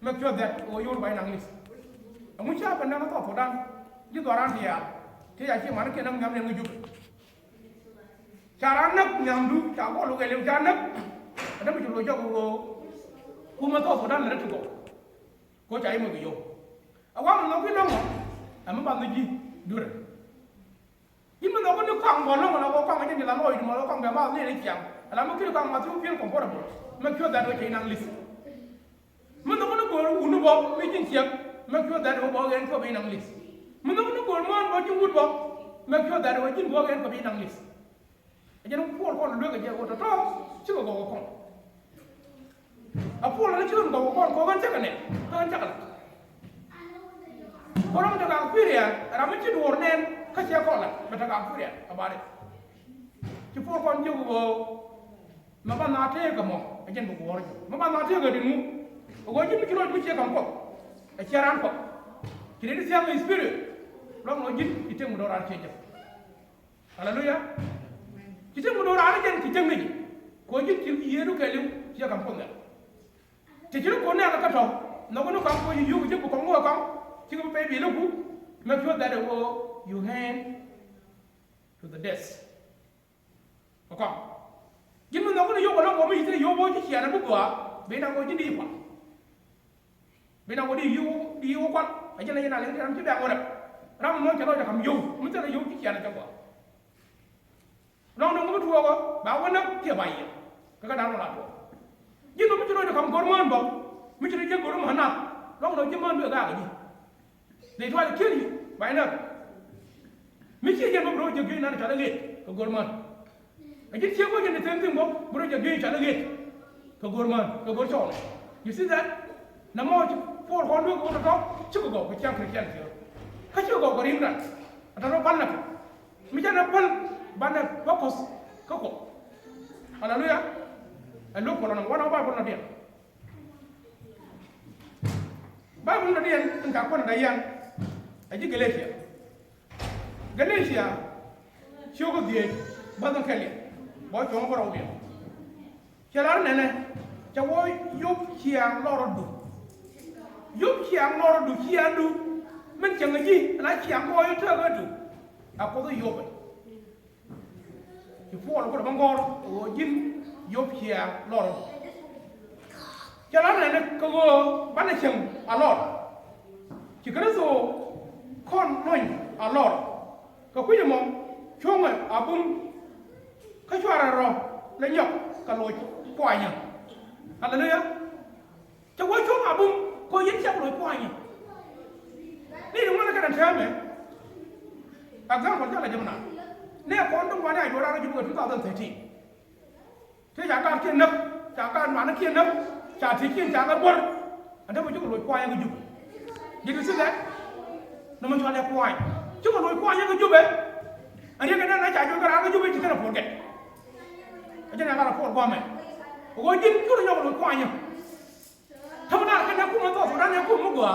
make sure that you're by Anglis. And we shall another thought for them. You go around here. Take a few money and I'm going to do. Charanak, Yamdu, Chavo, look at him, Janak. I don't know who must also done let to go. Coach, I will go. I want to know you know. I'm about the G. Do it. Even though when you come, one of our come again, the Lord, Molo come about nearly young, and I'm going to come with you feel comfortable. Make sure that we can Anglis. Mother go, Unubo, making here, make sure that we walk in for being Anglis. Mother go, man, what you would walk, make sure that we can walk in for being Anglis. And you don't pour on the look at your water talk, you will go upon. A poor little children go upon, go and check on it. Go and check on it. For on the Galpiria, and I mentioned to her name, Kasia Collar, but a Galpiria about it. To pour on you go, Mamma not take a more, again before you. Mamma not take a remove. What you cannot be check on pop, a chair on pop. He didn't see my spirit. Long or you take more on change. Hallelujah. He said, "What are you going to tell me? Go you hear to tell you, you can put them. Did you go near the cutoff? No one will come for you, you come over, you will pay me look, make sure that you hand to the desk. Okay. Give me no one you will not me, your boy is here and book, be not going to do one. Be not what you want, I can let you back on it. Ram not to come you, Mr. You can go. No, no, to over, but I will not hear by you. You know, to come Gorman, which is a Gorman, long no German will die. They try to kill you by now. Michigan will bring you green and another gate to Gorman. I get you in the same thing, bring you green and gate to Gorman, to Gorchon. You see that? No more 400 go to talk, Chicago, with young Christians here. Catch you go for England. I don't know, Banner. Mijana Banner Focus Coco. Hallelujah. And look for one of Bible again. Bible again in Capone Dayan. I did Galatian. Galatian, Sugar the Badan Kelly, boy from Barovia. Chalan Nene, Chawoy, Yop Chiang Lord do. Yop Chiang Lord do, Chiang do, mention a G, and I Chiang boy to her do. I put the Yope. You fall over Mongol or Jim Yop Chiang Lord. Chalan and Kogo Banacham a lot. You can also con noin a lot. Kakuimo, Chonga, Abum, Kachara, Lenyok, Kaloy, Poignant. Hallelujah. To watch on Abum, Koyan Chapel Poignant. They don't want to tell me. Example, Jalajamana. Near Quantum one I got out of 2013. Take a car came up, Chaka Mana came up, Chatikin Chaka Born, and then we took a quiet you. Did you see that? No one told you why. You can require you to do it. And you can not do it, you can forget. I didn't have a poor woman. What did you require you? Come on, I can come off and I come over.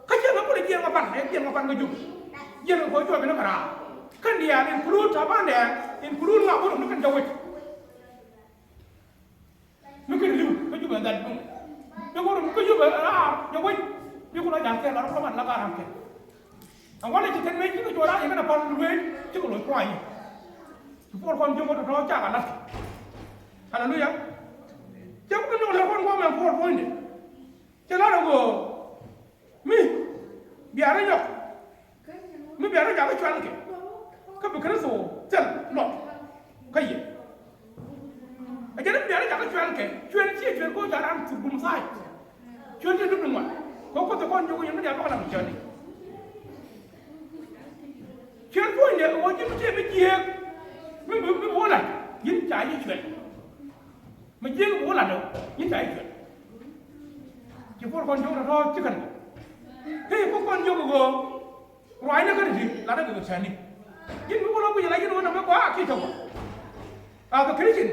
Can you not put it in a pan with you? You know what you're going to around. Can the include Tabanda, include not what you can do it? Look at you, but you went that room. You want to you around, you wait. You could have done a lot of Lagaram. I wanted to make you go out even upon the way to go crying. Before one you want to draw Jack. Hallelujah. Just know one woman for pointed. Tell her to go. Me, be a ring up. Maybe I got a chunk. Come because so tell not. Kay. I didn't be a chunk. 20 go down to boom side. 20 do one. Go put the one you in the other journey. Chuyện vui này có những chuyện bên kia mình muốn là những trái như chuyện mình chưa muốn là được những trái chuyện chỉ có con vô là thôi chứ cần thế có con vô của ngoài nó cái gì là nó được chuyện đi nhưng mà lúc bây giờ lấy cái nó nó quá khi chồng cái Christian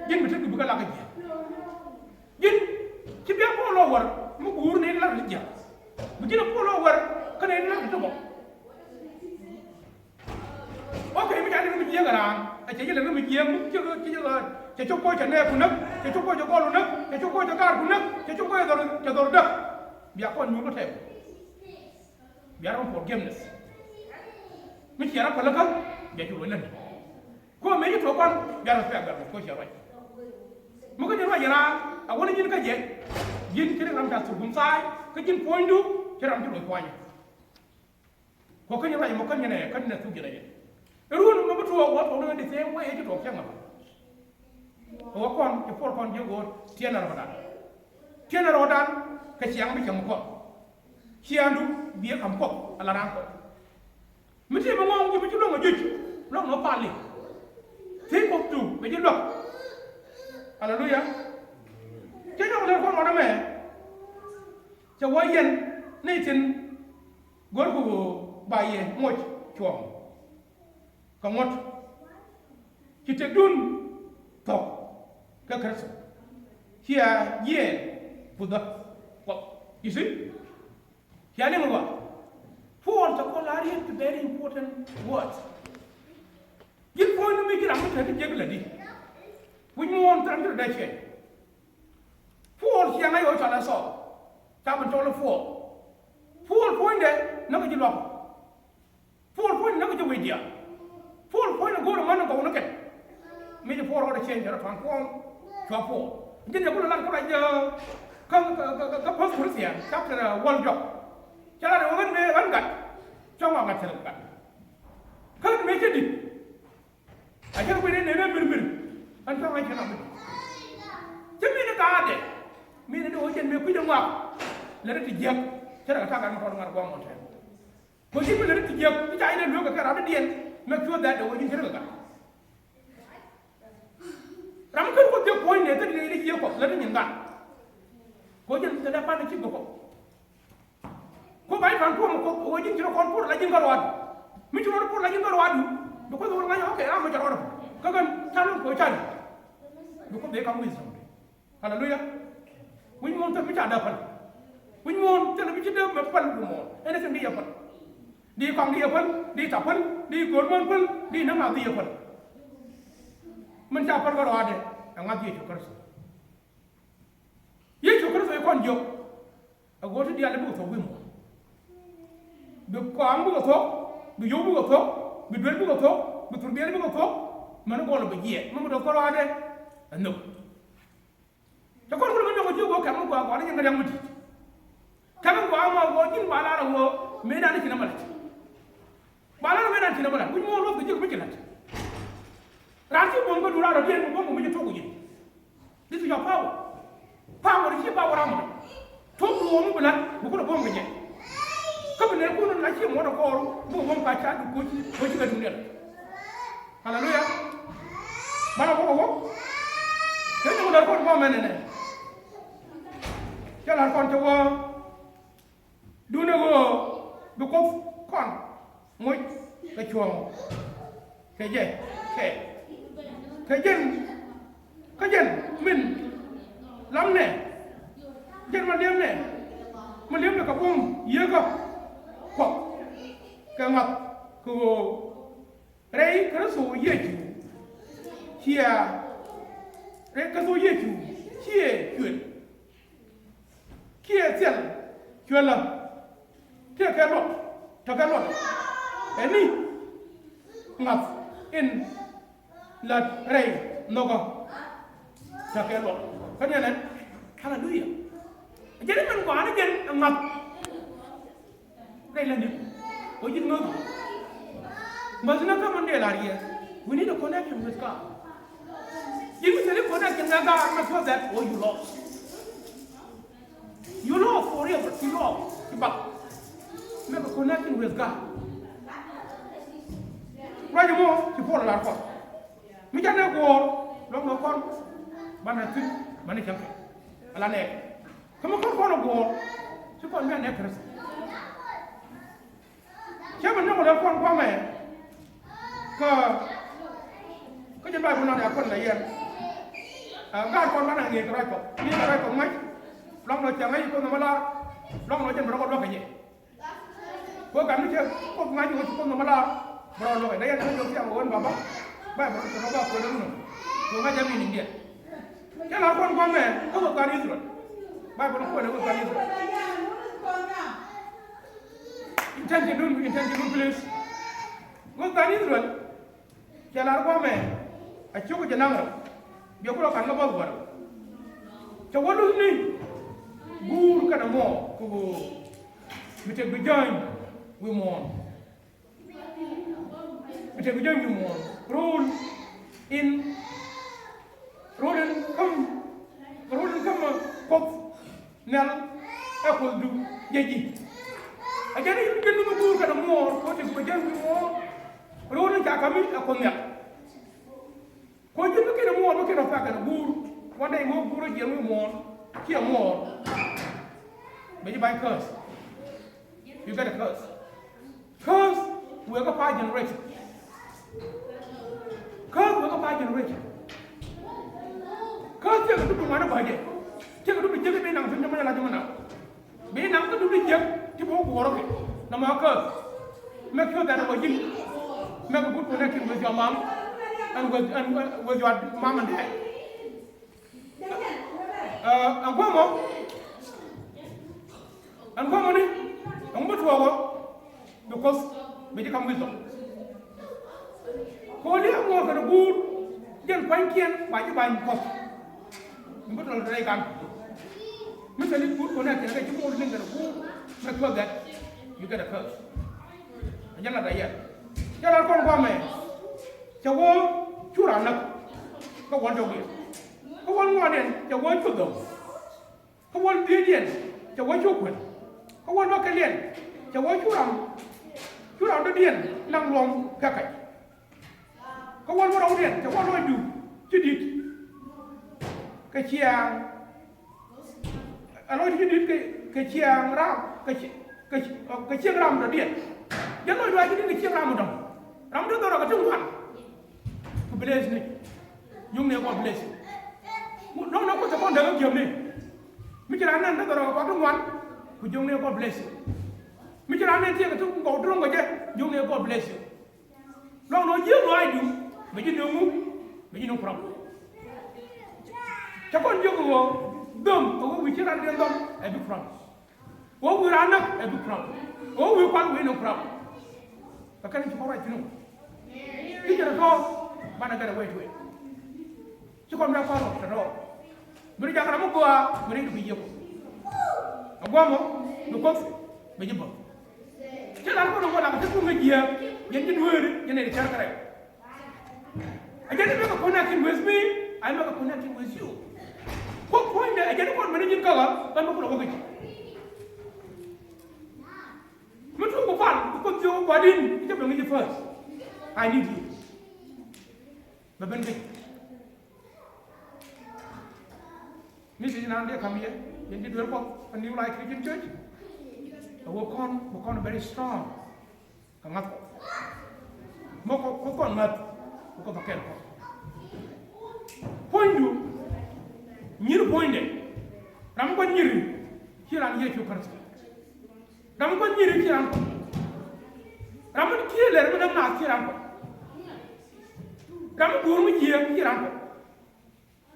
nhưng mà thích cái là cái gì nhưng chỉ biết follower một cú này là cái gì mình chỉ là follower cái này là cái gì Okay, we got to be young. I tell you, let me give you จะชุบก้อยจะแน่คุณนึกจะชุบก้อยจะก้อนนึกจะชุบก้อยจะการคุณนึกจะชุบก้อยจะโดนดึกเบียร์ก้อนยุ่งก็เทปเบียร์มันปวดเกมเนี่ยไม่เขียนอะไรแล้วครับเบียร์อยู่เลยนั่นก็ไม่ยุติธรรมเบียร์เราแปลกแบบก็เขียนไว้มันก็จะว่าอย่างไรเอาวันนี้ยินก็เย็นยินที่ได้ทำจากสุขุมซ้ายก็ยินพอยดูที่ทำที่หลวงพ่อเนี่ยพอขึ้นยังไงมันขึ้นยังไงขึ้นเนี่ยทุกอย่างเลยรู้มันไม่ถูกว่าถูกเรื่องที่เสียว่าจะถูกแค่ไหนหัวก้อนจะพูดก้อนเยอะกว่าเทียนอะไรบ้างเทียนอะไรบ้างก็เสียงไม่เข้มข้นเสียงดูเบี้ยคำพกอะไรนั่นไม่ใช่มามองยังไม่ใช่เรื่องมาจุดเรื่องน้องปานเลยที่พบดูไม่ใช่เรื่องอะไรรู้ยังเจ้าเรื่องคนอะไรไหมจะว่าเย็นนี่ถึงกวนกูใบเย่หมดช่วงก็หมดคิดจะดุนตกก็กระสุนเฮียเย่พูดว่าyou seeเฮียนี่มันว่า Paul to call out here to very important words ยิ่งพอยนึกไม่คิดอะไรมันจะเจ็บเลยดิวิ่งวนตามที่เราได้เช่น Paul เฮียไม่เอาชนะสอบตามมันโจรฟัว Paul พอยเนี่ยนักจิตวิทยา Paul พอยนักจิตวิทยา Paul พอยนักกูรู้มันนักกูนักเก็ตไม่ใช่ Paul เขาได้เช่นจะรับฟังพวกชอบ Paul ยิ่งอย่างกูรู้หลังกูได้เจอก็พอสุดเสียครับจะวันจบจะได้วันนี้วันกันช่องว่างกันเสร็จกันขึ้นไม่ใช่ดิไอ้เจ้าไปเนี่ยเนี่ยบินอันช่องไอ้เจ้าหน้ามันจะมีในการเด็กมีในโอเชียนมีคุยจังหวะแล้วได้ติดเยี่ยมจะได้กระทั่งการมาทำงานกองหมดเลยพอที่มันได้ติดเยี่ยมที่ใจเนี่ยรู้กับการรับเดียนไม่คิดว่าแต่โอ้ยยิ่งเท่ากันรำขึ้นคนเดียวคนเนี่ยก็ได้เยี่ยมกว่าแล้วได้ยังกันก็ยังจะได้ปั้นในชีวิตก็ก็ไปฟังพวกมันก็โอ้ยยิ่งจะคนพูดอะไรยิ่งก็ร้อนไม่ช่วยพูดอะไรยิ่งก็ร้อนดูก็ดูอะไรโอเคไม่จะร้อนก็กันชาลุ่มก็ใช่ดูก็เด็กเขาไม่สนฮาเลลูยาวิ่งมองจะไม่จ่าเดิมพันวิ่งมองจะไม่จ่าเดิมแบบพันกูมองไอ้นั่นสิ่งดีพันดีความดีพันดีจับพันดีกวนมันพันดีน้ำหนักดีพันมันจะพันก็ร้อนเนี่ยอันนั้นดีจุกกระสุนYesu Kristo yɛ kɔn jɔ agɔti di ale bu tɔ wimu bi kɔn bu tɔ bi yɔ bu tɔ bi dɔli bu tɔ bi turbiɛli bu tɔ mani bɔlɔ bi yɛ mamu dɔ kɔrɔ ade ano tɛ kɔn kɔn mani jɔ ko kɛmɛ gɔ ale nyɛ ŋa di kɛmɛ gɔ ama gɔ jin ba la wɔ mɛ da ne kinama la ba la mɛ da kinama la wumu wɔ bi jɛ bi jɛ la raati bɔn ko dura dɔ den bɔn ko mi jɛ to ko jɛ this is your power power is power amado to do mo bula bu ko bo ngi ko be ne ko no la ci mo do ko bu mo ka cha ko ci ga dum ne hallelujah mala ko ke no do ko mo men ne ke la kon to wo du ne wo du ko kon mo ke chuo ke je ke jen min lắm nè, dân mà liếm được cả bông, dưa cơ, quật, cái ngọc, cái đấy cái số dưa chủ, chia, đấy cái số dưa chủ, chia chuyển là, theo cái luật, cái này, ngọc, in, là đây, nó có, theo cái luật. Kan ya kan? Haleluya. Jadi man ko ana gen ngap. Dai la nit. O jin ngap. Mazna ka man de la riya. We need a connection with God. If we say connection with God, I'm not that oh you lost. You lost forever. You lost. But make a connection with God. Right mo, you fall la ko. Mi jana ko, lo no kon. Bana tin mani champe ala ne kama ko no go su ko men ne kres chama no da kon ko me ko je ba ko no da kon la yen ga kon bana ngi ko ko ni ko mai long no changai ko no mala long no chen bro ko lo ke ye ko ga ni che ko mai ko no mala bro lo ke da ya no yo sia won ba ba ba ko no ba ko no yo ga jami India kala kon ko me ko ko Israel Bible ko ne ko Israel intention please go Israel kala ko me a choko jananga be ko kan ga ba war to wodu ni gur kana mo ko mi te bijan we mo mi te bijan we mo rule in Roden come pop nel apple do yeji ajani genu no gur kana mo ko te bijan we mo Roden ka kami akon ya ko jibu ke mo no ke no fa kana gur one day mo gur je we mo ki mo but you buy curse. You got a curse. Curse will go 5 generations. Curse will go 5 generations. Curse will do one of it. Take a little bit of the Jamana. Be now to do the jump to walk it. No more curse. Make sure that make a good connection with your mom and with your mom and dad. And one more. And one money, and what because we become wisdom. Call you more for the good, then find can by you buying cost. You put on the right hand. Mr. Little good connect and get you more than the good, make sure that you get a curse. And you're not there. You're not going to come in. So, what you run up? Go one to win. Go one more in, the one to go. Go one billion, the one you win. Có quan nó cái liền, cho với chú làm nó điền năng lòng cả cái, có quan nó đâu điền, cho quan nó đủ, chứ đi, cái chiang, nói chứ đi cái chiang ram, cái chiang ram nó điền, giờ nói rồi chứ cái chiang ram một đồng, ram đó tôi là cái trung thành, cái bless này, dùng này còn bless, nó có thể con được cái kiểu này, mấy cái anh đó tôi là có trung thành. Jung ne God bless you. Mi jara ne tie ka tu ko drum ko je jung ne God bless you. Long no je no ai du me ji no mu me ji no problem. Cha kon jogo wo dum ko wi jara ne dum e big problem. Wo wi ra nak e big problem. Wo wi kwal we no problem. Ka kan ci ko right no. Ki jara ko bana gara wait wait. Ci kon na ko ro do. Buri jara mo ko buri du bi yego. Agwamo because be jibo tela ko no la ko ngia yen din wori yen de charkare ajani be ko connecting with me I am connecting with you ko point de ajani ko manajin kala tan ko ko gici mutu ko fan ko jo badin ite be ngi first I need you be ben gici Mrs. Nande come here in the develop a new life Christian church. The work on very strong. Kangat ko. Mo ko ngat ko pakel ko. Point you. Nyir point de. Ram ko nyir. Kiran ye chu karski. Ram ko nyir kiran ko. Ram ko kiler mo na kiran ko. Ram ko mu ye kiran ko.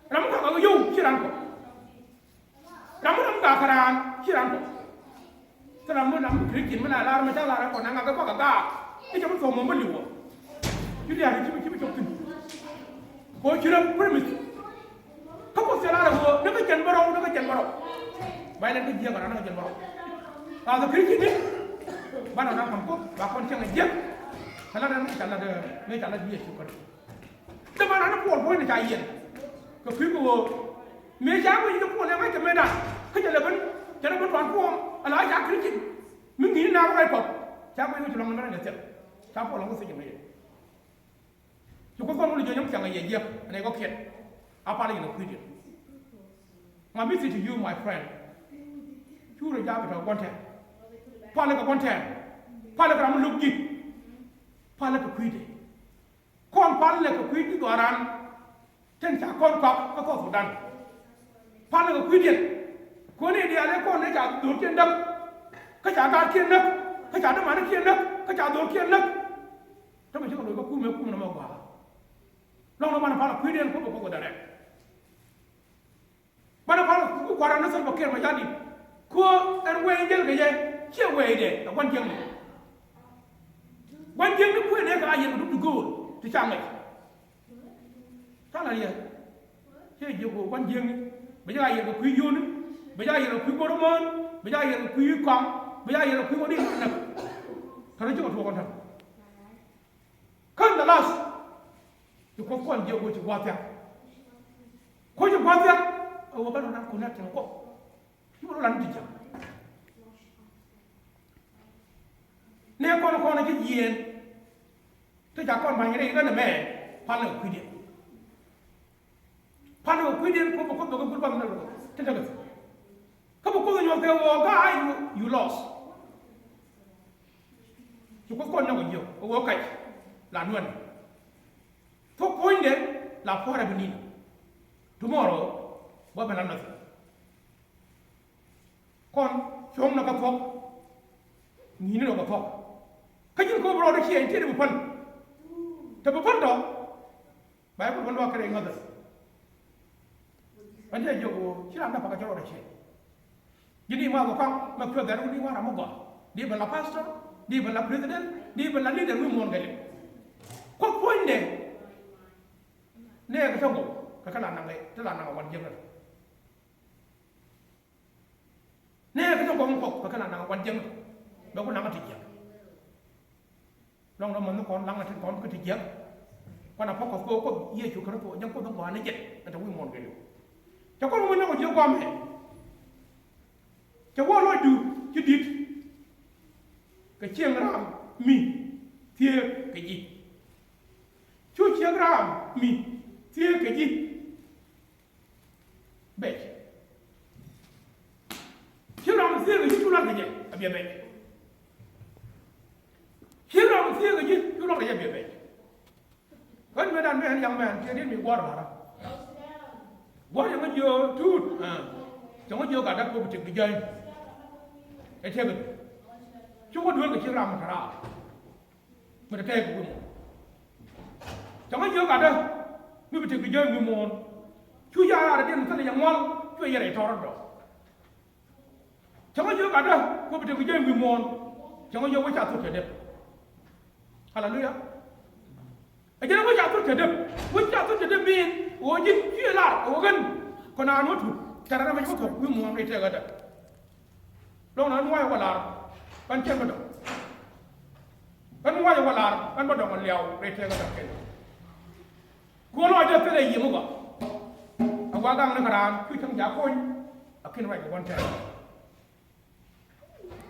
Ram ko yo kiran ko. Ramu ka karan kiran ko taramu nam krikin mana lar ma chala ko nanga ka ka ni jamu so mo liwo yuri ari cibi choktin ko kira premise ko ko sala ko daga jan baro bayna ko jiya bara daga jan baro da krikin ni bana na ko ba kon cenga jek kala dan kala de ne kala biye ci ko da bana na ko ni ta yen ko fi ko me ja ko ni ko le ma ke meda ko jale ban jale ban wan ko ala ja krikin mi ngi na ko ay ko ja ko ni to long na ne tel ta ko long ko se je me ko ko mo ni je nyam tanga ye je ne ko ket apa ni no kwidi ma mi to you my friend chu ro ja ba to content pala ko content pala ko am luggi pala ko kwidi kon pala ko kwidi do ran ten ta kon ko sudan pala ko kwidi ko ne dia le ko ne ja do ken dak ka ja ga ken nak ka ja da ma ken nak ka ja do ken nak to me ko do ko ku me ku na ma ba long nó mana pala kuiden ko dare mana pala ku kwara na san bakir ma jadi ko er we ngel ga ye che we de wan jeng ni ku ne ka ayen du gol ti changai tala ye che jogo wan jeng bây giờ hiện quý yun bây giờ hiện quý bố môn bây giờ hiện quý con bây giờ hiện quý bố đi nè thằng nó chưa có thua con thằng con là last thì có con nhiều người chỉ qua tiền có chỉ qua tiền ở bên đó đang cố nát chẳng có nhưng mà nó làm gì chẳng nếu con là cái gì thế chả con mày cái này là mẹ phan là quý điện phan là quý điện có một con đồ con nó thế nào có một con người theo guy you lost chúng có con nào nhiều ở cái là luôn for point đến là for every tomorrow what will happen con chúng nó có phok nhìn nó có phok cái chuyện có bao nhiêu chuyện thì được phân đó bài của phân đó cái này ngon đấy anh thấy nhiều chỉ làm được bao nhiêu đó chuyện jadi mau kau mau keluar dari luar mau gak dia bela pastor dia bela president dia bela leader rumon kali kau point deh ne ka tago ka kala nangai tala nanga wan jeng ne ka tago ko ka kala nanga wan jeng do ko nanga tijja long long man ko langa tin kon ko tijja kana ko ko yesu kana ko jang ko do ko ne jet ta wi mon kali ta ko mo nako jeng ko am he cho qua lối du chứ đi cái chiêng ram mi thia cái gì chú chiêng ram mi thia cái gì bể chiêng ram thia cái gì chú làm cái gì à bia bể chiêng ram thia cái gì chú làm cái gì bia bể cái mấy đàn mấy young man kia đến mình qua rồi qua những cái giờ chút trong cái giờ cả đất của mình chơi cái thế mình chúng có đưa cái chiếc làm mà ra mình đã kê của mình chẳng có nhiều cả đâu mình bị cái chơi mình muốn chú gia là điện thân là yang ngon chú gia này thò ra rồi chẳng có nhiều cả đâu mình bị cái chơi mình muốn chẳng có nhiều cái trả thuốc đẹp hallelujah anh em có trả thuốc đẹp với trả thuốc đẹp mình ôi gì chuyện là ôi gần còn nào nuốt trả ra mình có thuốc mình muốn để chơi cái đó long nan wai wala ban chen ba do ban wai wala ban ba do man liao re te ga ta ken ko lo ja te yi mo ga awa gang na garan ku thang ja ko akin wai ko wan ta